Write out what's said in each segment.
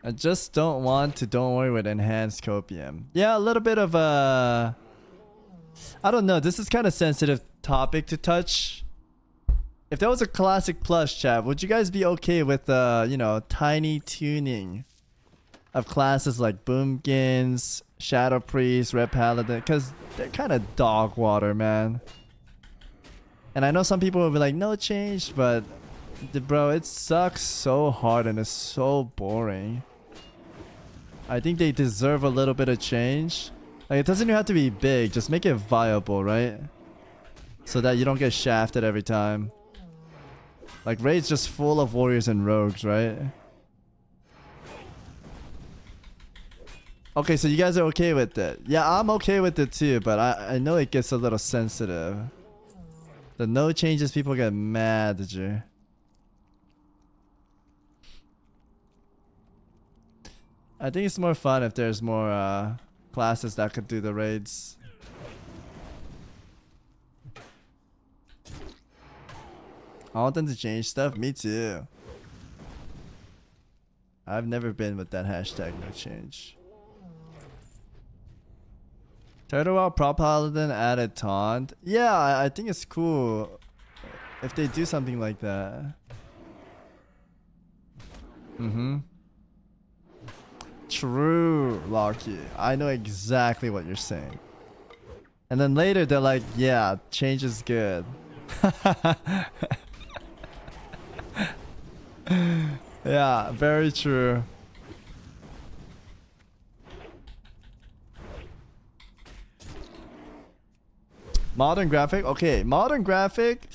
I just don't want to don't worry with enhanced copium. Yeah, a little bit of I don't know. This is kind of sensitive topic to touch. If there was a classic plus chat, would you guys be okay with you know, tiny tuning of classes like Boomkins, Shadow Priest, Red Paladin? Because they're kind of dog water, man. And I know some people will be like, no change, but bro, it sucks so hard and it's so boring. I think they deserve a little bit of change. Like, it doesn't even have to be big, just make it viable, right? So that you don't get shafted every time. Like, Raid's just full of warriors and rogues, right? Okay, so you guys are okay with it. Yeah, I'm okay with it too, but I know it gets a little sensitive. The no changes, people get mad at you. I think it's more fun if there's more classes that could do the raids. I want them to change stuff. Me too. I've never been with that hashtag no change. Turtle Wild Prop Paladin added taunt. Yeah, I think it's cool if they do something like that. True, Locky. I know exactly what you're saying. And then later they're like, yeah, change is good. Yeah, very true. Modern graphic? Okay, modern graphic.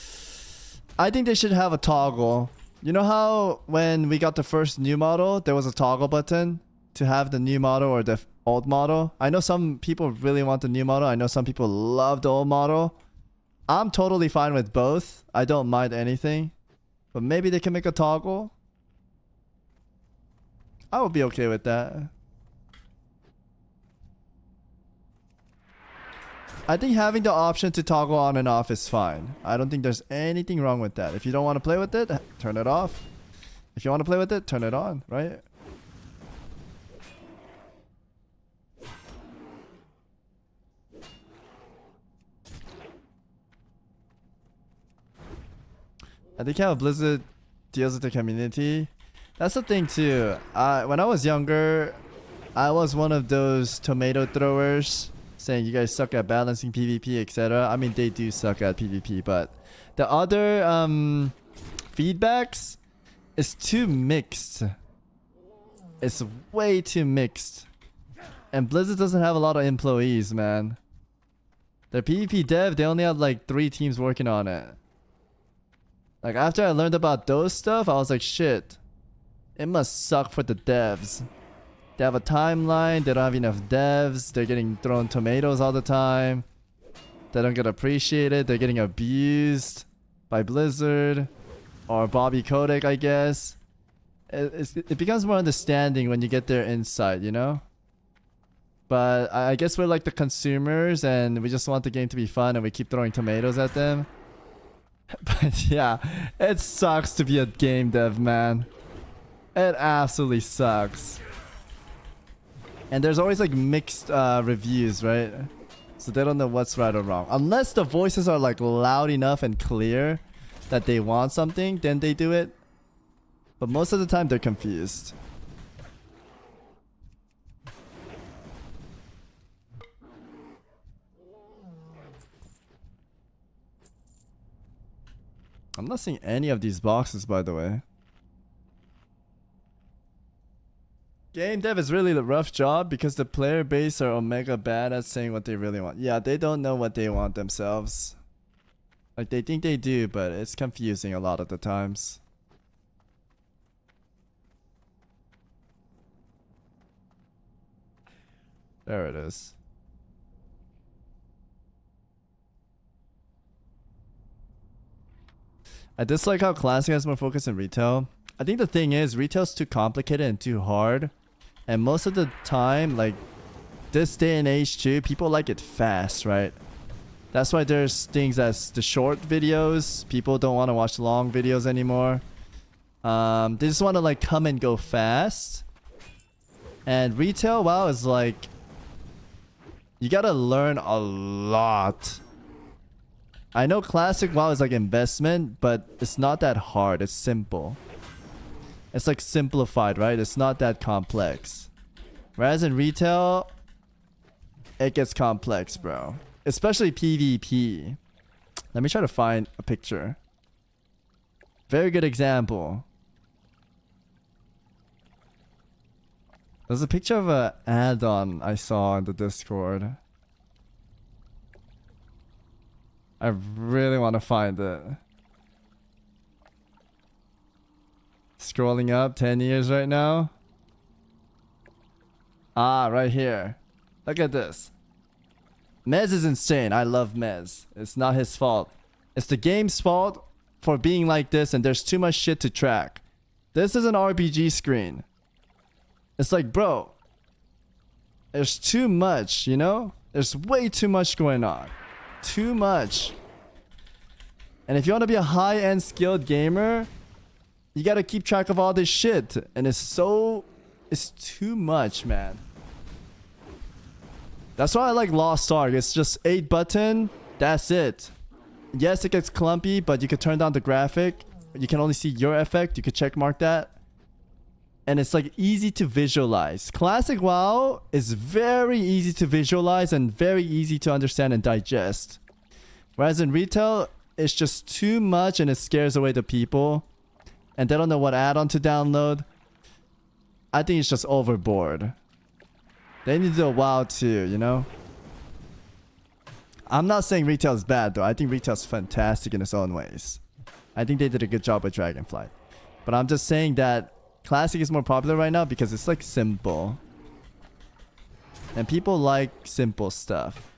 I think they should have a toggle. You know how when we got the first new model, there was a toggle button to have the new model or the old model? I know some people really want the new model. I know some people love the old model. I'm totally fine with both. I don't mind anything. But maybe they can make a toggle. I would be okay with that. I think having the option to toggle on and off is fine. I don't think there's anything wrong with that. If you don't want to play with it, turn it off. If you want to play with it, turn it on, right? I think how Blizzard deals with the community. That's the thing too. When I was younger, I was one of those tomato throwers saying you guys suck at balancing PvP, etc. I mean, they do suck at PvP, but the other feedbacks is too mixed. It's way too mixed. And Blizzard doesn't have a lot of employees, man. Their PvP dev, they only have like 3 teams working on it. Like, after I learned about those stuff, I was like, shit. It must suck for the devs. They have a timeline, they don't have enough devs, they're getting thrown tomatoes all the time. They don't get appreciated, they're getting abused by Blizzard. Or Bobby Kotick, I guess. It becomes more understanding when you get their insight, you know? But I guess we're like the consumers and we just want the game to be fun and we keep throwing tomatoes at them. But yeah, it sucks to be a game dev, man. It absolutely sucks. And there's always like mixed reviews, right? So they don't know what's right or wrong. Unless the voices are like loud enough and clear that they want something, then they do it. But most of the time they're confused. I'm not seeing any of these boxes, by the way. Game dev is really a rough job because the player base are omega bad at saying what they really want. Yeah, they don't know what they want themselves. Like, they think they do, but it's confusing a lot of the times. There it is. I dislike how Classic has more focus than Retail. I think the thing is, Retail's too complicated and too hard. And most of the time, like, this day and age too, people like it fast, right? That's why there's things as the short videos. People don't want to watch long videos anymore. They just want to like come and go fast. And retail WoW is like, you gotta learn a lot. I know classic WoW is like investment, but it's not that hard. It's simple. It's like simplified, right? It's not that complex. Whereas in retail, it gets complex, bro. Especially PvP. Let me try to find a picture. Very good example. There's a picture of an add-on I saw in the Discord. I really want to find it. Scrolling up 10 years right now. Ah, right here. Look at this. Mez is insane. I love Mez. It's not his fault. It's the game's fault for being like this, and there's too much shit to track. This is an RPG screen. It's like, bro, there's too much, you know? There's way too much going on. Too much. And if you want to be a high-end skilled gamer, you gotta keep track of all this shit. And it's too much, man. That's why I like Lost Ark. It's just 8 button. That's it. Yes, it gets clumpy, but you can turn down the graphic. You can only see your effect. You can check mark that. And it's like easy to visualize. Classic WoW is very easy to visualize and very easy to understand and digest. Whereas in retail, it's just too much and it scares away the people. And they don't know what add-on to download. I think it's just overboard. They need to do a WoW too, you know? I'm not saying retail is bad though. I think retail is fantastic in its own ways. I think they did a good job with Dragonflight. But I'm just saying that Classic is more popular right now because it's like simple. And people like simple stuff.